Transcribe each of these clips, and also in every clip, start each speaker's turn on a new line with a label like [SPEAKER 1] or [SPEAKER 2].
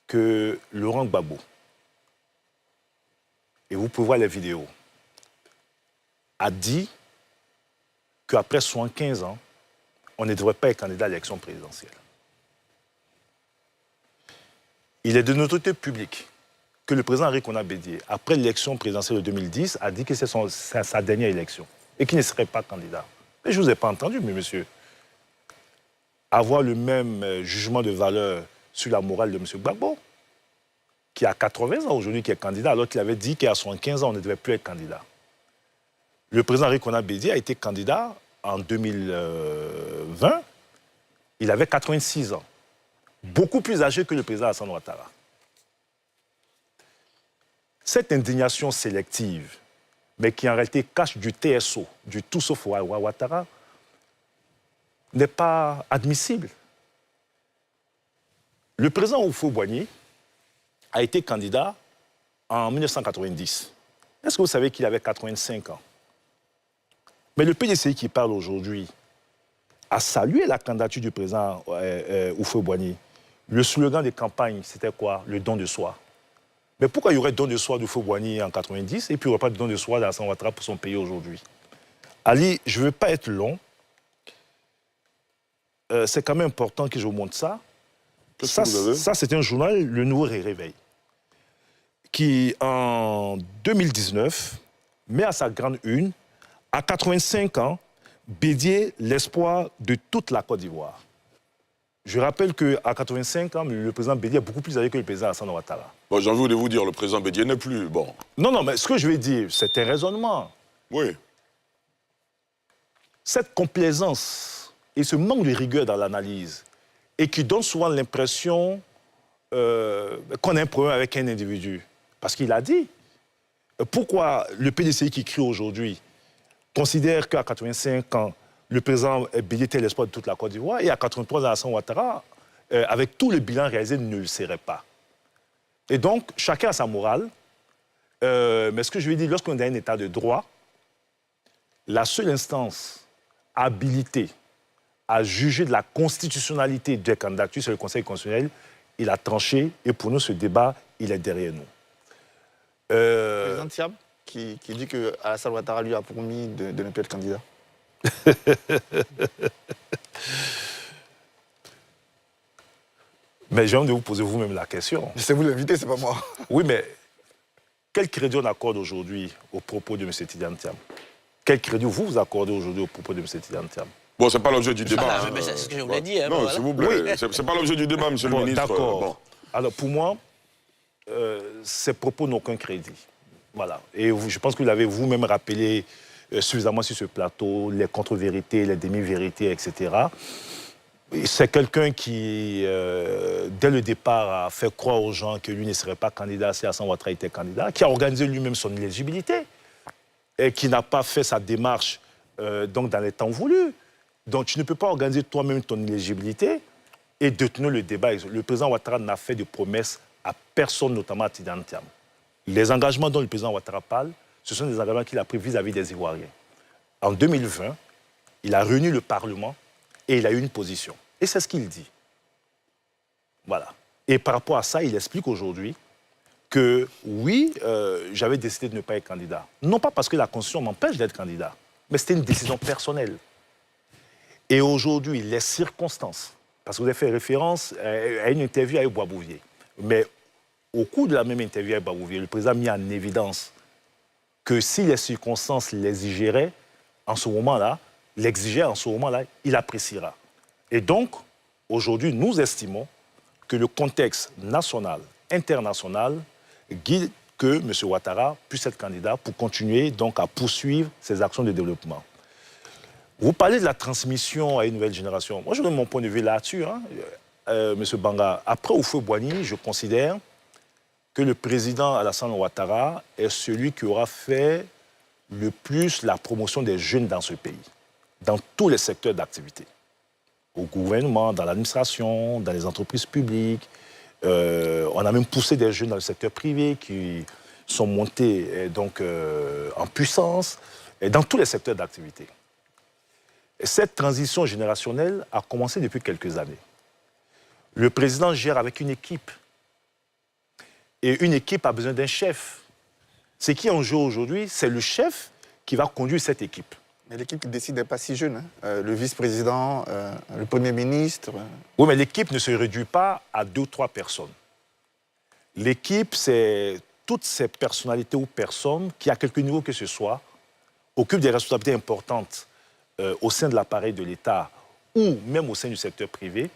[SPEAKER 1] que Laurent Gbagbo, et vous pouvez voir les vidéos, a dit qu'après 75 ans, on ne devrait pas être candidat à l'élection présidentielle. Il est de notoriété publique que le président Henri Konan Bédié, après l'élection présidentielle de 2010, a dit que c'est sa dernière élection et qu'il ne serait pas candidat. Mais je ne vous ai pas entendu, mais monsieur. Avoir le même jugement de valeur sur la morale de M. Gbagbo, qui a 80 ans aujourd'hui, qui est candidat, alors qu'il avait dit qu'à 75 ans, on ne devait plus être candidat. Le président Henri Konan Bédié a été candidat en 2020. Il avait 86 ans. Beaucoup plus âgé que le président Alassane Ouattara. Cette indignation sélective, mais qui en réalité cache du TSO, du tout sauf Ouattara, n'est pas admissible. Le président Houphouët-Boigny a été candidat en 1990. Est-ce que vous savez qu'il avait 85 ans? Mais le PDCI qui parle aujourd'hui a salué la candidature du président Houphouët-Boigny. Le slogan de campagne, c'était quoi? Le don de soi. Mais pourquoi il y aurait don de soi d'Houphouët-Boigny en 90 et puis il n'y aurait pas de don de soi d'Alassane Ouattara pour son pays aujourd'hui? Ali, je ne veux pas être long. C'est quand même important que je vous montre ça. Ça, c'est un journal, Le Nouveau Réveil, qui, en 2019, met à sa grande une, à 85 ans, Bédié, l'espoir de toute la Côte d'Ivoire. Je rappelle qu'à 85 ans, le président Bédié est beaucoup plus âgé que le président Alassane Ouattara.
[SPEAKER 2] Bon, j'ai envie de vous dire, le président Bédié n'est plus bon.
[SPEAKER 1] Non, mais ce que je vais dire, c'est un raisonnement.
[SPEAKER 2] Oui.
[SPEAKER 1] Cette complaisance et ce manque de rigueur dans l'analyse, et qui donne souvent l'impression qu'on a un problème avec un individu. Parce qu'il a dit. Pourquoi le PDCI qui crie aujourd'hui considère qu'à 85 ans, le président Bédié était l'espoir de toute la Côte d'Ivoire, et à 83 ans, Alassane Ouattara, avec tout le bilan réalisé, ne le serait pas. Et donc, chacun a sa morale. Mais ce que je veux dire, lorsqu'on est dans un état de droit, la seule instance habilitée à juger de la constitutionnalité des candidatures, c'est le Conseil constitutionnel. Il a tranché, et pour nous, ce débat, il est derrière nous.
[SPEAKER 3] Le président Thiam, qui dit que Alassane Ouattara lui a promis de ne plus être candidat.
[SPEAKER 1] Mais j'ai envie de vous poser vous-même la question.
[SPEAKER 3] C'est vous l'invité, c'est pas moi.
[SPEAKER 1] Oui, mais quel crédit on accorde aujourd'hui au propos de M. Tidjane Thiam? Quel crédit vous accordez aujourd'hui au propos de M. Tidjane Thiam?
[SPEAKER 2] Bon, c'est pas l'objet du débat.
[SPEAKER 4] C'est ce que je voulais dire.
[SPEAKER 2] Non, s'il vous plaît. Oui. C'est pas l'objet du débat, monsieur le ministre.
[SPEAKER 1] D'accord.
[SPEAKER 2] Bon.
[SPEAKER 1] Alors, pour moi, ces propos n'ont aucun crédit. Voilà. Et je pense que vous l'avez vous-même rappelé suffisamment sur ce plateau, les contre-vérités, les demi-vérités, etc. C'est quelqu'un qui, dès le départ, a fait croire aux gens que lui ne serait pas candidat si Alassane Ouattara était candidat, qui a organisé lui-même son éligibilité et qui n'a pas fait sa démarche donc dans les temps voulus. Donc, tu ne peux pas organiser toi-même ton éligibilité et détenir le débat. Le président Ouattara n'a fait de promesses à personne, notamment à Tidjane Thiam. Les engagements dont le président Ouattara parle, ce sont des engagements qu'il a pris vis-à-vis des Ivoiriens. En 2020, il a réuni le Parlement et il a eu une position. Et c'est ce qu'il dit. Voilà. Et par rapport à ça, il explique aujourd'hui que oui, j'avais décidé de ne pas être candidat. Non pas parce que la Constitution m'empêche d'être candidat, mais c'était une décision personnelle. Et aujourd'hui, les circonstances, parce que vous avez fait référence à une interview avec Boisbouvier, mais au cours de la même interview avec Boisbouvier, le président a mis en évidence que si les circonstances l'exigeraient, en ce moment-là, il appréciera. Et donc, aujourd'hui, nous estimons que le contexte national, international, guide que M. Ouattara puisse être candidat pour continuer donc à poursuivre ses actions de développement. Vous parlez de la transmission à une nouvelle génération. Moi, je donne mon point de vue là-dessus, M. Banga. Après Houphouët-Boigny, je considère que le président Alassane Ouattara est celui qui aura fait le plus la promotion des jeunes dans ce pays, dans tous les secteurs d'activité. Au gouvernement, dans l'administration, dans les entreprises publiques. On a même poussé des jeunes dans le secteur privé qui sont montés en puissance, et dans tous les secteurs d'activité. Cette transition générationnelle a commencé depuis quelques années. Le président gère avec une équipe Et une équipe a besoin d'un chef. Ce qui est en jeu aujourd'hui, c'est le chef qui va conduire cette équipe.
[SPEAKER 3] Mais l'équipe qui décide n'est pas si jeune. Hein. Le vice-président, le Premier ministre.
[SPEAKER 1] Oui, mais l'équipe ne se réduit pas à 2 ou 3 personnes. L'équipe, c'est toutes ces personnalités ou personnes qui, à quelque niveau que ce soit, occupent des responsabilités importantes au sein de l'appareil de l'État ou même au sein du secteur privé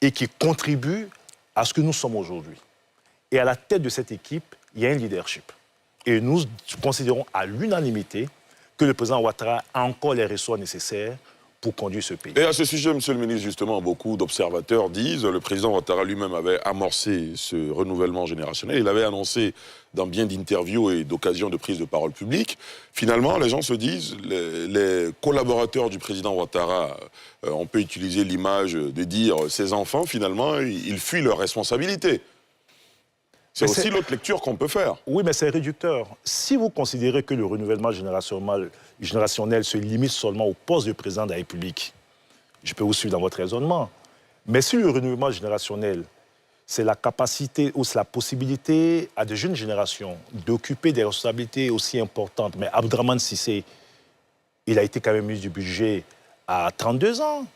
[SPEAKER 1] et qui contribuent à ce que nous sommes aujourd'hui. Et à la tête de cette équipe, il y a un leadership. Et nous considérons à l'unanimité que le président Ouattara a encore les ressources nécessaires pour conduire ce pays.
[SPEAKER 2] Et à ce sujet, monsieur le ministre, justement, beaucoup d'observateurs disent, le président Ouattara lui-même avait amorcé ce renouvellement générationnel, il avait annoncé dans bien d'interviews et d'occasions de prise de parole publique. Finalement, les gens se disent, les collaborateurs du président Ouattara, on peut utiliser l'image de dire, ces enfants, finalement, ils fuient leurs responsabilités. C'est aussi l'autre lecture qu'on peut faire.
[SPEAKER 1] Oui, mais c'est réducteur. Si vous considérez que le renouvellement générationnel se limite seulement au poste de président de la République, je peux vous suivre dans votre raisonnement. Mais si le renouvellement générationnel, c'est la capacité ou c'est la possibilité à des jeunes générations d'occuper des responsabilités aussi importantes. Mais Abdrahmane Cissé, il a été quand même ministre du budget à 32 ans.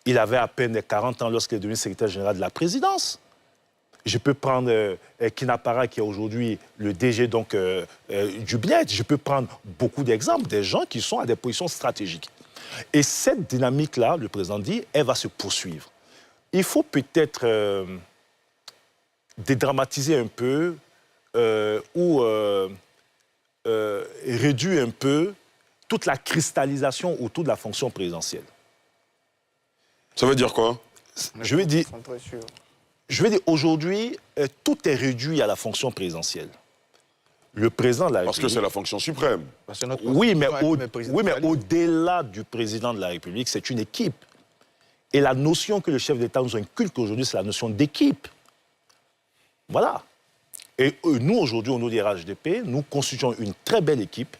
[SPEAKER 1] Il avait à peine 40 ans lorsqu'il est devenu secrétaire général de la présidence. Je peux prendre Kinapara, qui est aujourd'hui le DG donc, du BNET. Je peux prendre beaucoup d'exemples, des gens qui sont à des positions stratégiques. Et cette dynamique-là, le président dit, elle va se poursuivre. Il faut peut-être dédramatiser un peu ou réduire un peu toute la cristallisation autour de la fonction présidentielle.
[SPEAKER 2] Ça veut dire quoi?
[SPEAKER 1] Je vais dire... aujourd'hui, tout est réduit à la fonction présidentielle. Le président de la République...
[SPEAKER 2] Parce que c'est la fonction suprême.
[SPEAKER 1] Oui, mais au-delà du président de la République, c'est une équipe. Et la notion que le chef d'État nous inculque aujourd'hui, c'est la notion d'équipe. Voilà. Et nous, aujourd'hui, au nom des RHDP, nous constituons une très belle équipe.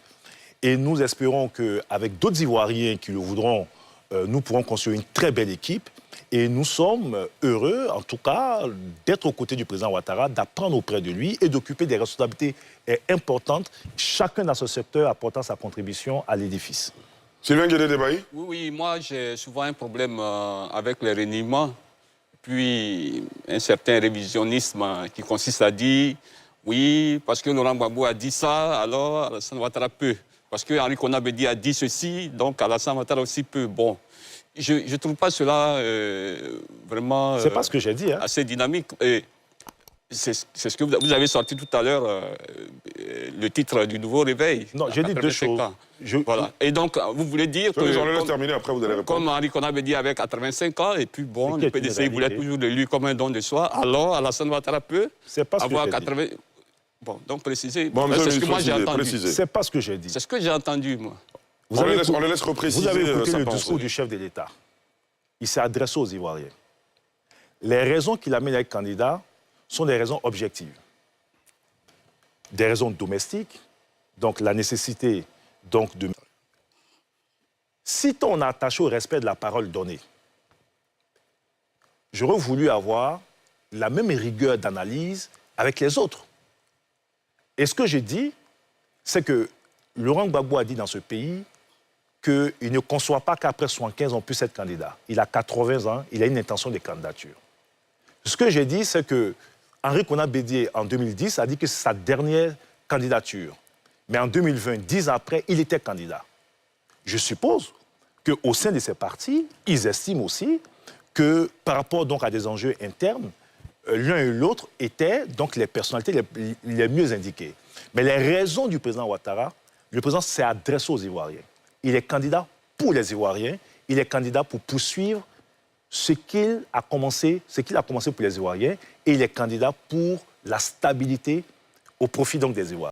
[SPEAKER 1] Et nous espérons qu'avec d'autres Ivoiriens qui le voudront, nous pourrons construire une très belle équipe. Et nous sommes heureux, en tout cas, d'être aux côtés du président Ouattara, d'apprendre auprès de lui et d'occuper des responsabilités importantes, chacun dans ce secteur apportant sa contribution à l'édifice.
[SPEAKER 2] Sylvain Guédé-Débaï?
[SPEAKER 4] Oui, moi j'ai souvent un problème avec le reniement, puis un certain révisionnisme qui consiste à dire, oui, parce que Laurent Gbagbo a dit ça, alors Alassane Ouattara peut. Parce que Henri Konan Bédié a dit ceci, donc Alassane Ouattara aussi peut. Bon. Je ne trouve pas cela vraiment
[SPEAKER 1] c'est pas ce que j'ai dit, hein.
[SPEAKER 4] assez dynamique. C'est ce que vous avez sorti tout à l'heure, le titre du nouveau réveil.
[SPEAKER 1] Non, j'ai dit 2 choses.
[SPEAKER 4] Voilà. Et donc, vous voulez dire que...
[SPEAKER 2] On laisse terminer, après vous allez répondre.
[SPEAKER 4] Comme Henri Konan Bédié avait 85 ans, et puis bon, le PDC voulait toujours l'élu comme un don de soi, alors Alassane Ouattara peut avoir 80... Bon, donc préciser, c'est ce que moi j'ai entendu.
[SPEAKER 1] C'est pas ce que j'ai dit.
[SPEAKER 4] C'est ce que j'ai entendu, moi.
[SPEAKER 2] On les laisse repréciser.
[SPEAKER 1] Vous avez écouté le discours du chef de l'État. Il s'est adressé aux Ivoiriens. Les raisons qui l'amènent à être candidat sont des raisons objectives. Des raisons domestiques, donc la nécessité donc, de... Si on est attaché au respect de la parole donnée, j'aurais voulu avoir la même rigueur d'analyse avec les autres. Et ce que j'ai dit, c'est que Laurent Gbagbo a dit dans ce pays qu'il ne conçoit pas qu'après 75 on puisse être candidat. Il a 80 ans, il a une intention de candidature. Ce que j'ai dit, c'est que Henri Konan Bédié, en 2010, a dit que c'est sa dernière candidature. Mais en 2020, 10 ans après, il était candidat. Je suppose qu'au sein de ces partis, ils estiment aussi que par rapport donc, à des enjeux internes, l'un et l'autre étaient donc les personnalités les mieux indiquées. Mais les raisons du président Ouattara, le président s'est adressé aux Ivoiriens. Il est candidat pour les Ivoiriens, il est candidat pour poursuivre ce qu'il a commencé pour les Ivoiriens, et il est candidat pour la stabilité au profit donc des Ivoiriens.